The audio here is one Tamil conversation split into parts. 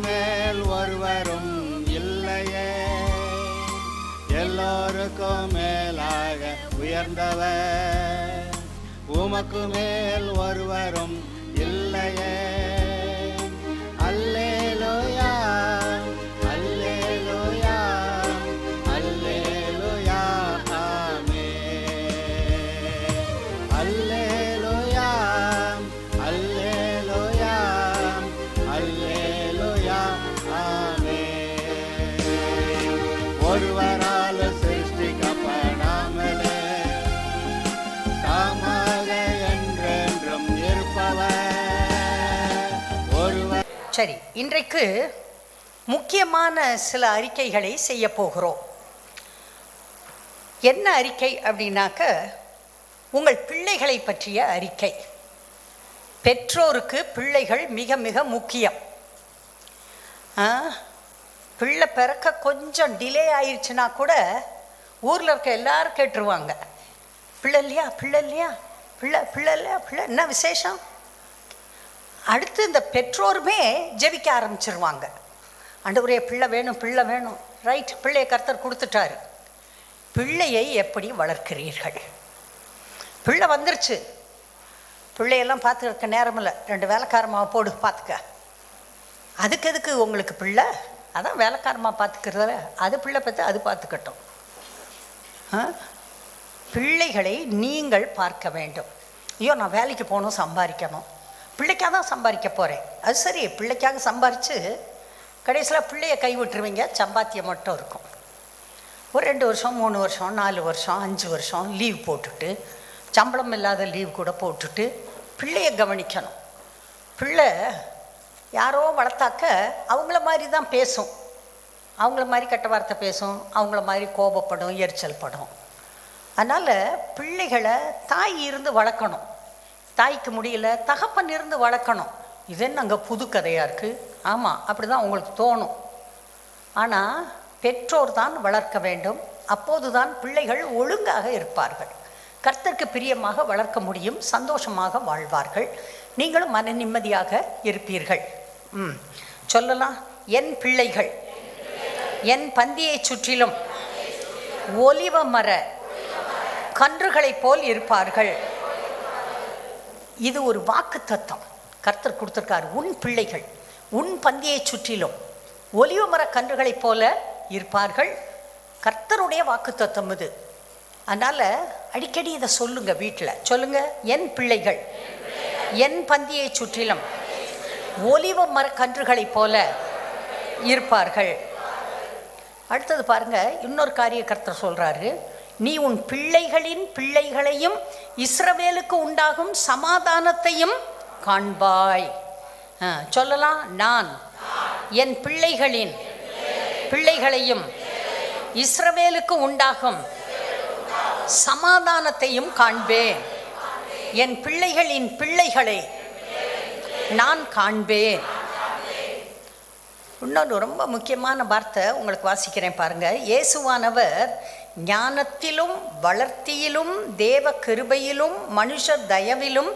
மேல் ஒருவரும் இல்லையே, எல்லோருக்கும் மேலாக உயர்ந்தவர். உமக்கு மேல் ஒருவரும் இல்லையே. அல்லேலூயா, அல்லேலூயா, அல்லேலூயா, ஆமென். அல்லேலூயா, அல்லேலூயா, அல்லேலூயா, ஆமென். ஒருவரால் சிருஷ்டிக்கப்படாமலே தாமாக என்றென்றும் இருப்பவர் ஒருவர். சரி, இன்றைக்கு முக்கியமான சில அறிக்கைகளை செய்ய போகிறோம். என்ன அறிக்கை அப்படின்னாக்க, உங்கள் பிள்ளைகளை பற்றிய அறிக்கை. பெற்றோருக்கு பிள்ளைகள் மிக மிக முக்கியம். பிள்ளை பிறக்க கொஞ்சம் டிலே ஆயிடுச்சுன்னா கூட ஊரில் இருக்க எல்லாரும் கேட்டுருவாங்க, பிள்ளை இல்லையா, பிள்ளை இல்லையா, பிள்ளை பிள்ளை இல்லையா, பிள்ளை என்ன விசேஷம். அடுத்து இந்த பெற்றோருமே ஜெபிக்க ஆரம்பிச்சிருவாங்க, ஆண்டவரே பிள்ளை வேணும், பிள்ளை வேணும். ரைட், பிள்ளையை கர்த்தர் கொடுத்துட்டாரு. பிள்ளையை எப்படி வளர்க்கிறீர்கள்? பிள்ளை வந்துருச்சு, பிள்ளையெல்லாம் பார்த்துக்க நேரம் இல்லை, 2 வேலைக்காரமாக போடு பார்த்துக்க. அதுக்கு எதுக்கு உங்களுக்கு பிள்ளை? அதான் வேலைக்காரமாக பார்த்துக்கிறத, அது பிள்ளை பார்த்து அது பார்த்துக்கட்டும். பிள்ளைகளை நீங்கள் பார்க்க வேண்டும். ஐயோ நான் வேலைக்கு போகணும், சம்பாதிக்கணும், பிள்ளைக்காக தான் சம்பாதிக்க போகிறேன். அது சரி, பிள்ளைக்காக சம்பாரித்து கடைசியில் பிள்ளையை கைவிட்டுருவீங்க, சம்பாத்தியம் மட்டும் இருக்கும். ஒரு 2 வருஷம் 3 வருஷம் 4 வருஷம் 5 வருஷம் லீவ் போட்டுட்டு, சம்பளம் இல்லாத லீவ் கூட போட்டுட்டு பிள்ளையை கவனிக்கணும். பிள்ளை யாரோ வளர்த்தாக்க அவங்கள மாதிரி தான் பேசும், அவங்கள மாதிரி கெட்ட வார்த்தை பேசும், அவங்கள மாதிரி கோபப்படும், எரிச்சல் படும். அதனால் பிள்ளைகளை தாய் இருந்து வளர்க்கணும். தாய்க்கு முடியல, தகப்பன் இருந்து வளர்க்கணும். இது என்ன அங்கே புது கதையாக இருக்குது? ஆமாம், அப்படி தான் உங்களுக்கு தோணும். ஆனால் பெற்றோர் தான் வளர்க்க வேண்டும். அப்போது தான் பிள்ளைகள் ஒழுங்காக இருப்பார்கள், கர்த்தருக்கு பிரியமாக வளர்க்க முடியும், சந்தோஷமாக வாழ்வார்கள், நீங்களும் மன நிம்மதியாக இருப்பீர்கள். சொல்லலாம், என் பிள்ளைகள் என் பந்தியை சுற்றிலும் ஒலிவ மர கன்றுகளைப் போல் இருப்பார்கள். இது ஒரு வாக்கு தத்தம் கர்த்தர் கொடுத்திருக்கார். உன் பிள்ளைகள் உன் பந்தியை சுற்றிலும் ஒலிவ மர கன்றுகளைப் போல இருப்பார்கள். கர்த்தருடைய வாக்கு தத்தம் இது. அதனால் அடிக்கடி இதை சொல்லுங்க, வீட்டில் சொல்லுங்க, என் பிள்ளைகள் என் பந்தியை சுற்றிலும் ஒலிவ மர கன்றுகளைப் போல இருப்பார்கள். அடுத்தது பாருங்க, இன்னொரு காரிய கர்த்தர் சொல்றாரு, நீ உன் பிள்ளைகளின் பிள்ளைகளையும் இஸ்ரவேலுக்கு உண்டாகும் சமாதானத்தையும் காண்பாய். சொல்லலாம், நான் என் பிள்ளைகளின் பிள்ளைகளையும் இஸ்ரவேலுக்கு உண்டாகும் சமாதானத்தையும் காண்பேன். என் பிள்ளைகளின் பிள்ளைகளை நான் காண்பேன். இன்னொரு ரொம்ப முக்கியமான வார்த்தை உங்களுக்கு வாசிக்கிறேன் பாருங்க. இயேசுவானவர் ஞானத்திலும் வளர்த்தியிலும் தேவ கிருபையிலும் மனுஷ தயவிலும்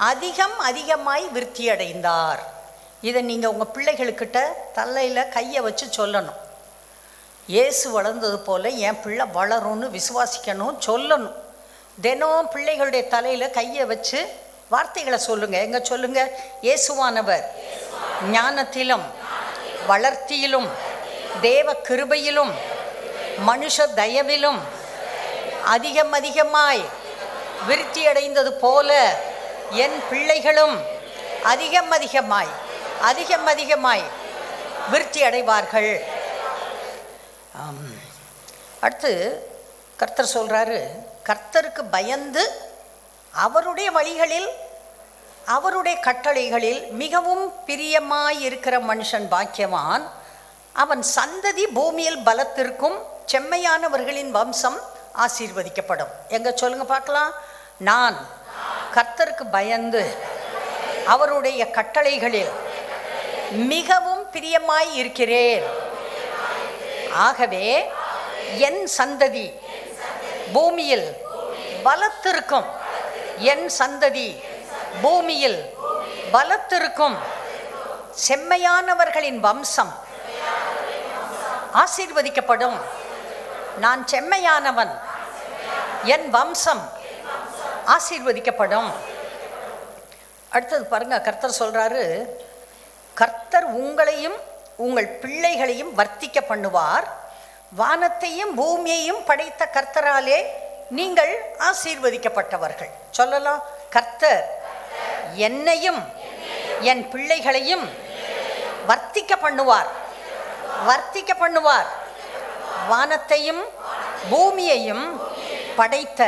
அதிகமாய் விருத்தியடைந்தார். இதை நீங்கள் உங்கள் பிள்ளைகளுக்கிட்ட தலையில் கையை வச்சு சொல்லணும். இயேசு வளர்ந்தது போல் என் பிள்ளை வளரும்னு விசுவாசிக்கணும், சொல்லணும். தினம் பிள்ளைகளுடைய தலையில் கையை வச்சு வார்த்தைகளை சொல்லுங்கள். எங்கே சொல்லுங்கள்? இயேசுவானவர் ஞானத்திலும் வளர்த்தியிலும் தேவ கிருபையிலும் மனுஷ தயவிலும் அதிகமாய் விருத்தியடைந்தது போல என் பிள்ளைகளும் அதிகமாய் விருத்தி அடைவார்கள். அடுத்து கர்த்தர் சொல்கிறாரு, கர்த்தருக்கு பயந்து அவருடைய வழிகளில் அவருடைய கட்டளைகளில் மிகவும் பிரியமாயிருக்கிற மனுஷன் பாக்கியவான். அவன் சந்ததி பூமியில் பலத்திற்கும் செம்மையானவர்களின் வம்சம் ஆசீர்வதிக்கப்படும். எங்க சொல்லுங்க பார்க்கலாம். நான் கர்த்தருக்கு பயந்து அவருடைய கட்டளைகளில் மிகவும் பிரியமாய் இருக்கிறேன். ஆகவே என் சந்ததி பூமியில் பலத்திற்கும், என் சந்ததி பூமியில் பலத்திற்கும் செம்மையானவர்களின் வம்சம் ஆசீர்வதிக்கப்படும். நான் செம்மையானவன், என் வம்சம் ஆசீர்வதிக்கப்படும். அடுத்தது பாருங்க, கர்த்தர் சொல்றாரு, கர்த்தர் உங்களையும் உங்கள் பிள்ளைகளையும் வர்த்திக்க பண்ணுவார். வானத்தையும் பூமியையும் படைத்த கர்த்தராலே நீங்கள் ஆசீர்வதிக்கப்பட்டவர்கள். சொல்லலாம், கர்த்தர் என்னையும் என் பிள்ளைகளையும் வர்த்திக்க பண்ணுவார். வர்த்திக்க பண்ணுவார். வானத்தையும் பூமியையும் படைத்த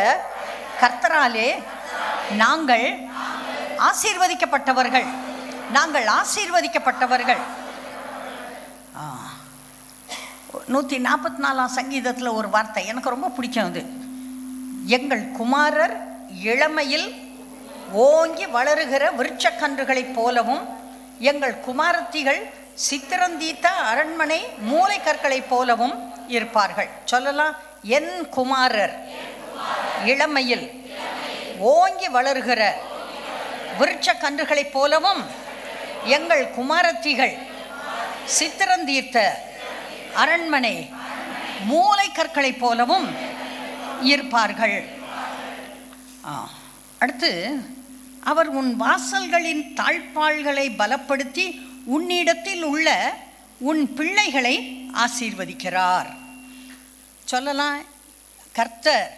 கர்த்தராலே நாங்கள் ஆசீர்வதிக்கப்பட்டவர்கள். நாங்கள் ஆசீர்வதிக்கப்பட்டவர்கள். 144 சங்கீதத்தில் ஒரு வார்த்தை எனக்கு ரொம்ப பிடிக்கும். அது, எங்கள் குமாரர் இளமையில் ஓங்கி வளருகிற விருட்சக்கன்றுகளைப் போலவும் எங்கள் குமாரத்திகள் சித்திரந்தீத்த அரண்மனை மூலை கற்களைப் போலவும் இருப்பார்கள். சொல்லலாம், என் குமாரர் இளமையில் ஓங்கி வளருகிற விருட்சக்கன்றுகளைப் போலவும் எங்கள் குமாரத்திகள் சித்திரந்தீர்த்த அரண்மனை மூலை கற்களைப் போலவும் இருப்பார்கள். அடுத்து, அவர் உன் வாசல்களின் தாழ்பாள்களை பலப்படுத்தி உன்னிடத்தில் உள்ள உன் பிள்ளைகளை ஆசீர்வதிக்கிறார். சொல்லலாம், கர்த்தர்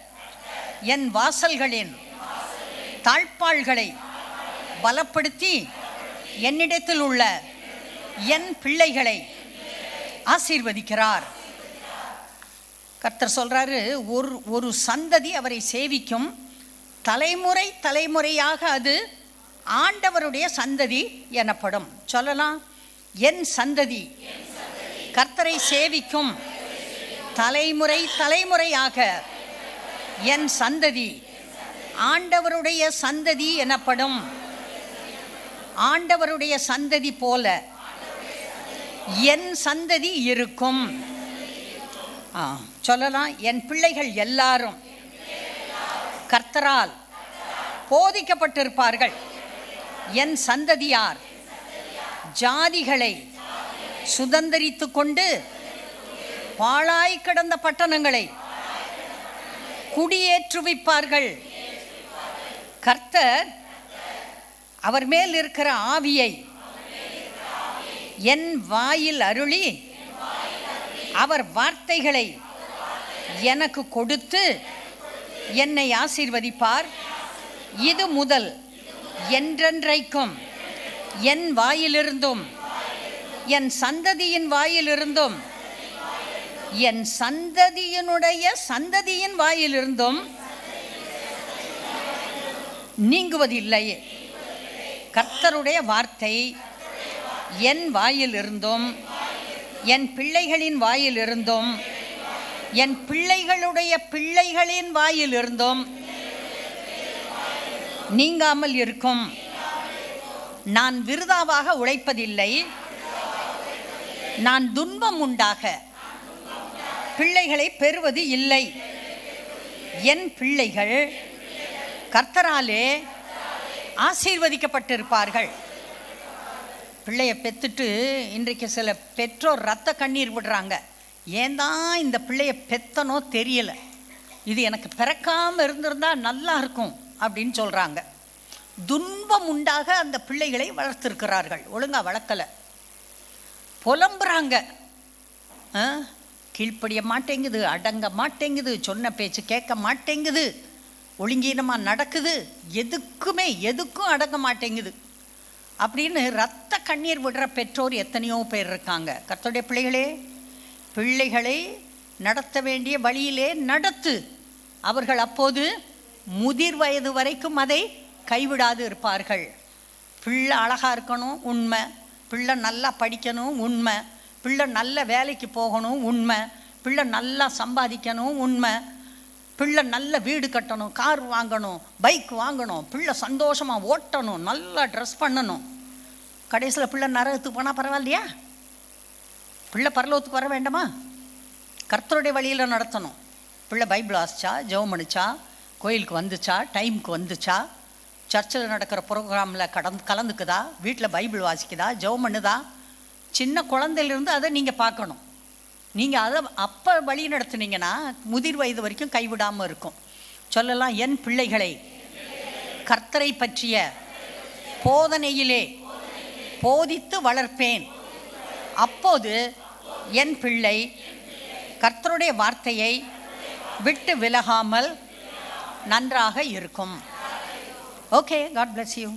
என் வாசல்களின் தாழ்பாள்களை பலப்படுத்தி என்னிடத்தில் உள்ள என் பிள்ளைகளை ஆசீர்வதிக்கிறார். கர்த்தர் சொல்றாரு, ஒரு சந்ததி அவரை சேவிக்கும், தலைமுறை தலைமுறையாக அது ஆண்டவருடைய சந்ததி எனப்படும். சொல்லலாம், என் சந்ததி கர்த்தரை சேவிக்கும், தலைமுறை தலைமுறையாக என் சந்ததி ஆண்டவருடைய சந்ததி எனப்படும். ஆண்டவருடைய சந்ததி போல என் சந்ததி இருக்கும். சொல்லலாம், என் பிள்ளைகள் எல்லாரும் கர்த்தரால் போதிக்கப்பட்டிருப்பார்கள். என் சந்ததியார் ஜாதிகளை சுதந்தரித்து கொண்டு பாழாய் கிடந்த பட்டணங்களை குடியேற்றுவிப்பார்கள். கர்த்தர் அவர் மேல் இருக்கிற ஆவியை என் வாயில் அருளி அவர் வார்த்தைகளை எனக்கு கொடுத்து என்னை ஆசீர்வதிப்பார். இது முதல் என்றென்றைக்கும் என் வாயிலிருந்தும் என் சந்ததியின் வாயிலிருந்தும் என் சந்ததியினுடைய சந்ததியின் வாயிலிருந்தும் நீங்குவதில்லை. கர்த்தருடைய வார்த்தை என் வாயிலிருந்தும் என் பிள்ளைகளின் வாயிலிருந்தும் என் பிள்ளைகளுடைய பிள்ளைகளின் வாயிலிருந்தும் நீங்காமல் இருக்கும். நான் விருதாவாக உழைப்பதில்லை. நான் துன்பம் உண்டாக பிள்ளைகளை பெறுவது இல்லை. என் பிள்ளைகள் கர்த்தராலே ஆசீர்வதிக்கப்பட்டிருப்பார்கள். பிள்ளையை பெற்றுட்டு இன்றைக்கு சில பெற்றோர் ரத்த கண்ணீர் விடுறாங்க. ஏன் தான் இந்த பிள்ளையை பெத்தனோ தெரியல, இது எனக்கு பிறக்காமல் இருந்திருந்தால் நல்லா இருக்கும் அப்படின்னு சொல்கிறாங்க. துன்பம் உண்டாக அந்த பிள்ளைகளை வளர்த்துருக்கிறார்கள், ஒழுங்காக வளர்க்கலை. புலம்புறாங்க, கீழ்ப்படிய மாட்டேங்குது, அடங்க மாட்டேங்குது, சொன்ன பேச்சு கேட்க மாட்டேங்குது, ஒழுங்கீனமாக நடக்குது, எதுக்கும் அடங்க மாட்டேங்குது அப்படின்னு ரத்த கண்ணீர் விடுற பெற்றோர் எத்தனையோ பேர் இருக்காங்க. கர்த்தருடைய பிள்ளைகளை நடத்த வேண்டிய வழியிலே நடத்து. அவர்கள் அப்போது முதிர் வயது வரைக்கும் அதை கைவிடாது இருப்பார்கள். பிள்ளை அழகாக இருக்கணும் உண்மை, பிள்ளை நல்லா படிக்கணும் உண்மை, பிள்ளை நல்ல வேலைக்கு போகணும் உண்மை, பிள்ளை நல்லா சம்பாதிக்கணும் உண்மை, பிள்ளை நல்ல வீடு கட்டணும், கார் வாங்கணும், பைக் வாங்கணும், பிள்ளை சந்தோஷமாக ஓட்டணும், நல்லா ட்ரெஸ் பண்ணணும். கடைசியில் பிள்ளை நரகத்துக்கு போனால் பரவாயில்லையா? பிள்ளை பரலோகத்துக்கு வர வேண்டாமா? கர்த்தருடைய வழியில் நடத்தணும். பிள்ளை பைபிள் ஆசிச்சா, ஜெபம் பண்ணிச்சா, கோயிலுக்கு வந்துச்சா, டைமுக்கு வந்துச்சா, சர்ச்சில் நடக்கிற ப்ரோக்ராமில் கலந்துக்குதா, வீட்டில் பைபிள் வாசிக்குதா, ஜெபம் பண்ணுதா? சின்ன குழந்தையிலிருந்து அதை நீங்கள் பார்க்கணும். நீங்கள் அதை அப்போ வழி நடத்துனீங்கன்னா முதிர் வயது வரைக்கும் கைவிடாமல் இருக்கும். சொல்லலாம், என் பிள்ளைகளை கர்த்தரை பற்றிய போதனையிலே போதித்து வளர்ப்பேன். அப்போது என் பிள்ளை கர்த்தருடைய வார்த்தையை விட்டு விலகாமல் நன்றாக இருக்கும். Okay, God bless you.